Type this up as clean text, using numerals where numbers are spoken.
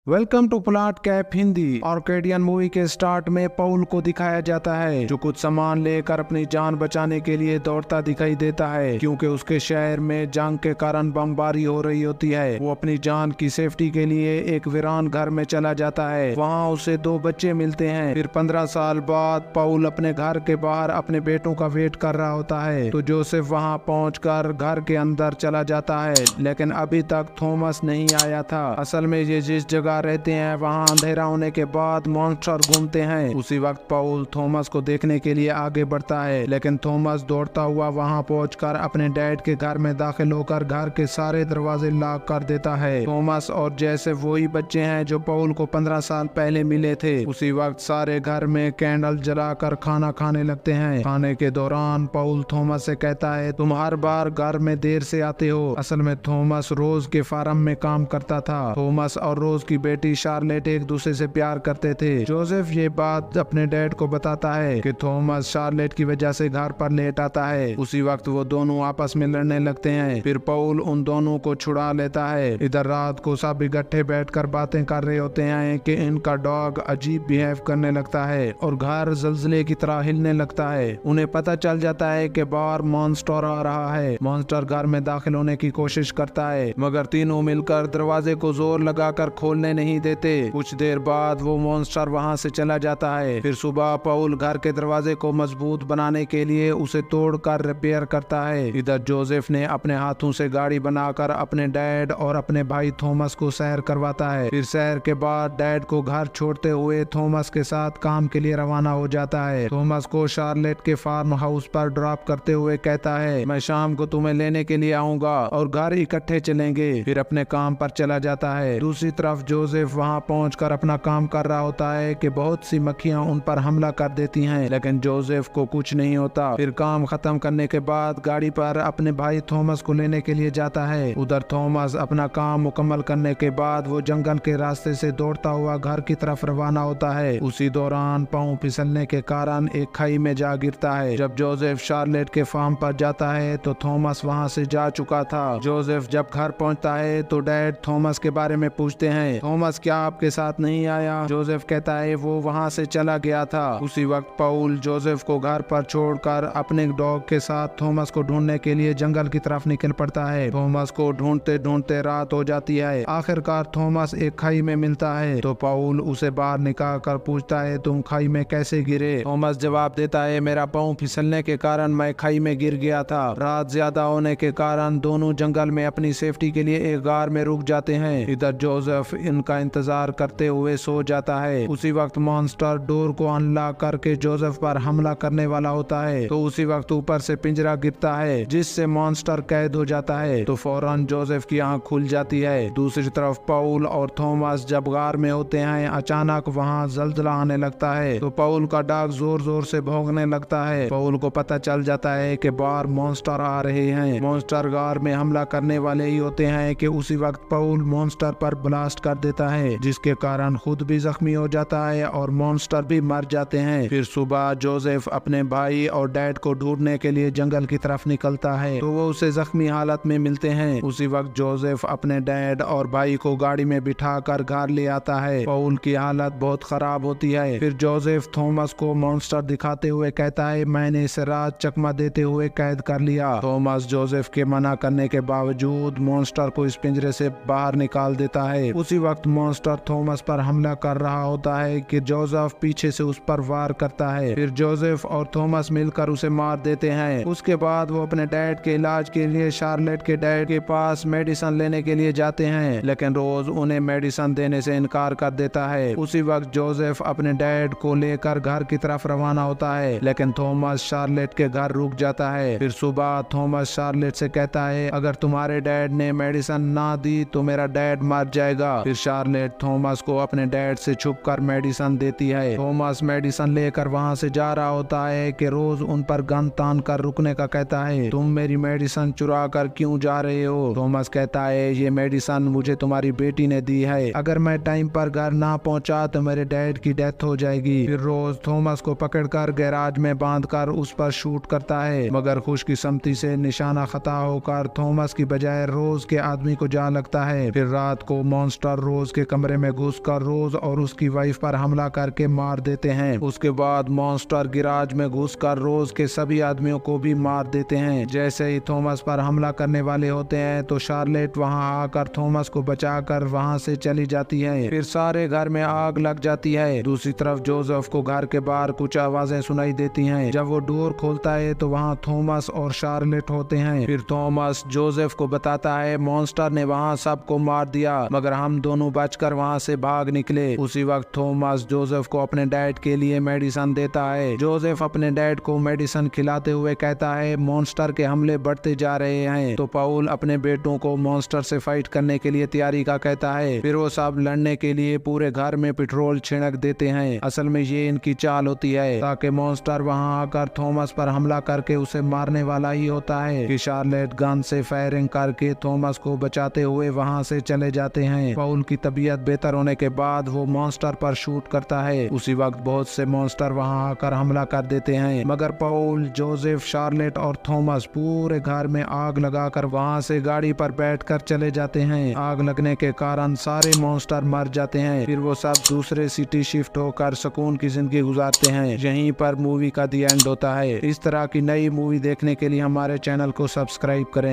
Welcome to plot cap Hindi. Arcadian movie के start में Paul को दिखाया जाता है जो कुछ सामान लेकर अपनी जान बचाने के लिए दौड़ता दिखाई देता है, क्योंकि उसके शहर में जंग के कारण बमबारी हो रही होती है। वो अपनी जान की सेफ्टी के लिए एक वीरान घर में चला जाता है। वहाँ उसे 2 बच्चे मिलते हैं। फिर 15 साल बाद पॉल अपने घर के बाहर अपने बेटों का वेट कर रहा होता है, तो जोसेफ वहाँ पहुंचकर घर के अंदर चला जाता है, लेकिन अभी तक थॉमस नहीं आया था। असल में ये जिस जगह रहते हैं वहाँ अंधेरा होने के बाद मॉन्स्टर घूमते हैं। उसी वक्त पॉल थॉमस को देखने के लिए आगे बढ़ता है, लेकिन थॉमस दौड़ता हुआ वहाँ पहुंचकर अपने डैड के घर में दाखिल होकर घर के सारे दरवाजे लॉक कर देता है। थॉमस और जैसे वही बच्चे हैं जो पॉल को 15 साल पहले मिले थे। उसी वक्त सारे घर में कैंडल जलाकर खाना खाने लगते हैं। खाने के दौरान पॉल थॉमस से कहता है, तुम हर बार घर में देर से आते हो। असल में थॉमस रोज के फार्म में काम करता था। थॉमस और रोज की बेटी शार्लेट एक दूसरे से प्यार करते थे। जोसेफ ये बात अपने डैड को बताता है कि थॉमस शार्लेट की वजह से घर पर लेट आता है। उसी वक्त वो दोनों आपस में लड़ने लगते हैं। फिर पॉल उन दोनों को छुड़ा लेता है। इधर रात को सब इकट्ठे बैठकर बातें कर रहे होते हैं कि इनका डॉग अजीब बिहेव करने लगता है और घर जल्जले की तरह हिलने लगता है। उन्हें पता चल जाता है कि बाहर मॉन्स्टर आ रहा है। मॉन्स्टर घर में दाखिल होने की कोशिश करता है, मगर तीनों मिलकर दरवाजे को जोर लगाकर खोलने नहीं देते। कुछ देर बाद वो मॉन्स्टर वहां से चला जाता है। फिर सुबह पॉल घर के दरवाजे को मजबूत बनाने के लिए उसे तोड़कर रिपेयर करता है। इधर जोसेफ ने अपने हाथों से गाड़ी बनाकर अपने डैड और अपने भाई थॉमस को सैर करवाता है। फिर सैर के बाद डैड को घर छोड़ते हुए थॉमस के साथ काम के लिए रवाना हो जाता है। थॉमस को शार्लेट के फार्म हाउस पर ड्रॉप करते हुए कहता है, मैं शाम को तुम्हें लेने के लिए आऊंगा और घर इकट्ठे चलेंगे। फिर अपने काम पर चला जाता है। दूसरी तरफ जोसेफ वहां पहुंचकर अपना काम कर रहा होता है कि बहुत सी मक्खियां उन पर हमला कर देती हैं, लेकिन जोसेफ को कुछ नहीं होता। फिर काम खत्म करने के बाद गाड़ी पर अपने भाई थॉमस को लेने के लिए जाता है। उधर थॉमस अपना काम मुकम्मल करने के बाद वो जंगल के रास्ते से दौड़ता हुआ घर की तरफ रवाना होता है। उसी दौरान पांव फिसलने के कारण एक खाई में जा गिरता है। जब जोसेफ शार्लेट के फार्म पर जाता है तो थॉमस वहां से जा चुका था। जोसेफ जब घर पहुंचता है तो डैड थॉमस के बारे में पूछते हैं, थॉमस क्या आपके साथ नहीं आया? जोसेफ कहता है वो वहां से चला गया था। उसी वक्त पॉल जोसेफ को घर पर छोड़कर अपने डॉग के साथ थॉमस को ढूंढने के लिए जंगल की तरफ निकल पड़ता है। थॉमस को ढूंढते ढूंढते रात हो जाती है। आखिरकार थॉमस एक खाई में मिलता है तो पॉल उसे बाहर निकाल कर पूछता है, तुम खाई में कैसे गिरे? थॉमस जवाब देता है, मेरा पाँव फिसलने के कारण मैं खाई में गिर गया था। रात ज्यादा होने के कारण दोनों जंगल में अपनी सेफ्टी के लिए एक गार में रुक जाते हैं। इधर जोसेफ इनका इंतजार करते हुए सो जाता है। उसी वक्त मॉन्स्टर डोर को अनलॉक करके जोसेफ पर हमला करने वाला होता है, तो उसी वक्त ऊपर से पिंजरा गिरता है जिससे मॉन्स्टर कैद हो जाता है। तो फौरन जोसेफ की आंख खुल जाती है। दूसरी तरफ पॉल और थॉमस जब गार में होते हैं, अचानक वहां जल्जला आने लगता है, तो पॉल का डॉग जोर जोर से भौंकने लगता है। पॉल को पता चल जाता है कि बाहर मॉन्स्टर आ रहे हैं। मॉन्स्टर गार में हमला करने वाले ही होते हैं कि उसी वक्त पॉल मॉन्स्टर पर ब्लास्ट कर देता है, जिसके कारण खुद भी जख्मी हो जाता है और मॉन्स्टर भी मर जाते हैं। फिर सुबह जोसेफ अपने भाई और डैड को ढूंढने के लिए जंगल की तरफ निकलता है, तो वो उसे जख्मी हालत में मिलते हैं। उसी वक्त जोसेफ अपने डैड और भाई को गाड़ी में बिठाकर घर ले आता है। पॉल की हालत बहुत खराब होती है। फिर जोसेफ थॉमस को मॉन्स्टर दिखाते हुए कहता है, मैंने इसे रात चकमा देते हुए कैद कर लिया। थॉमस जोसेफ के मना करने के बावजूद मॉन्स्टर को इस पिंजरे से बाहर निकाल देता है। उसी वक्त मॉन्स्टर थॉमस पर हमला कर रहा होता है कि जोसेफ पीछे से उस पर वार करता है। फिर जोसेफ और थॉमस मिलकर उसे मार देते हैं। उसके बाद वो अपने डैड के इलाज के लिए शार्लेट के डैड के पास मेडिसिन लेने के लिए जाते हैं, लेकिन रोज उन्हें मेडिसिन देने से इनकार कर देता है। उसी वक्त जोसेफ अपने डैड को लेकर घर की तरफ रवाना होता है, लेकिन थॉमस शार्लेट के घर रुक जाता है। फिर सुबह थॉमस शार्लेट से कहता है, अगर तुम्हारे डैड ने मेडिसिन ना दी तो मेरा डैड मर जाएगा। फिर शार्लेट थॉमस को अपने डैड से छुपकर मेडिसिन देती है। थॉमस मेडिसिन लेकर वहां से जा रहा होता है कि रोज उन पर गन तान कर रुकने का कहता है, तुम मेरी मेडिसिन चुरा कर क्यों जा रहे हो? थॉमस कहता है, ये मेडिसिन मुझे तुम्हारी बेटी ने दी है। अगर मैं टाइम पर घर ना पहुंचा तो मेरे डैड की डेथ हो जाएगी। फिर रोज थॉमस को पकड़कर गैराज में बांधकर उस पर शूट करता है, मगर खुशकिस्मती से निशाना खता होकर थॉमस की बजाय रोज के आदमी को जा लगता है। फिर रात को मॉन्स्टर रोज रोज के कमरे में घुसकर रोज और उसकी वाइफ पर हमला करके मार देते हैं। उसके बाद मॉन्स्टर गिराज में घुसकर रोज के सभी आदमियों को भी मार देते हैं। जैसे ही थॉमस पर हमला करने वाले होते हैं तो शार्लेट वहां आकर थॉमस को बचाकर वहां से चली जाती है। फिर सारे घर में आग लग जाती है। दूसरी तरफ जोसेफ को घर के बाहर कुछ आवाजें सुनाई देती हैं। जब वो डोर खोलता है तो वहाँ थॉमस और शार्लेट होते हैं। फिर थॉमस जोसेफ को बताता है मॉन्स्टर ने वहाँ सबको मार दिया, मगर हम दोनों बचकर वहाँ से भाग निकले। उसी वक्त थॉमस जोसेफ को अपने डैड के लिए मेडिसिन देता है। जोसेफ अपने डैड को मेडिसिन खिलाते हुए कहता है मॉन्स्टर के हमले बढ़ते जा रहे हैं। तो पाउल अपने बेटों को मॉन्स्टर से फाइट करने के लिए तैयारी का कहता है। फिर वो सब लड़ने के लिए पूरे घर में पेट्रोल छिड़क देते हैं। असल में ये इनकी चाल होती है ताकि मॉन्स्टर वहाँ आकर थॉमस पर हमला करके उसे मारने वाला ही होता है कि शार्लेट गन से फायरिंग करके थॉमस को बचाते हुए वहाँ से चले जाते हैं। पाउल की तबीयत बेहतर होने के बाद वो मॉन्स्टर पर शूट करता है। उसी वक्त बहुत से मॉन्स्टर वहाँ आकर हमला कर देते हैं, मगर पाउल, जोसेफ, शार्लेट और थॉमस पूरे घर में आग लगाकर वहाँ से गाड़ी पर बैठकर चले जाते हैं। आग लगने के कारण सारे मॉन्स्टर मर जाते हैं। फिर वो सब दूसरे सिटी शिफ्ट होकर सुकून की जिंदगी गुजारते हैं। यहीं पर मूवी का दी एंड होता है। इस तरह की नई मूवी देखने के लिए हमारे चैनल को सब्सक्राइब करें।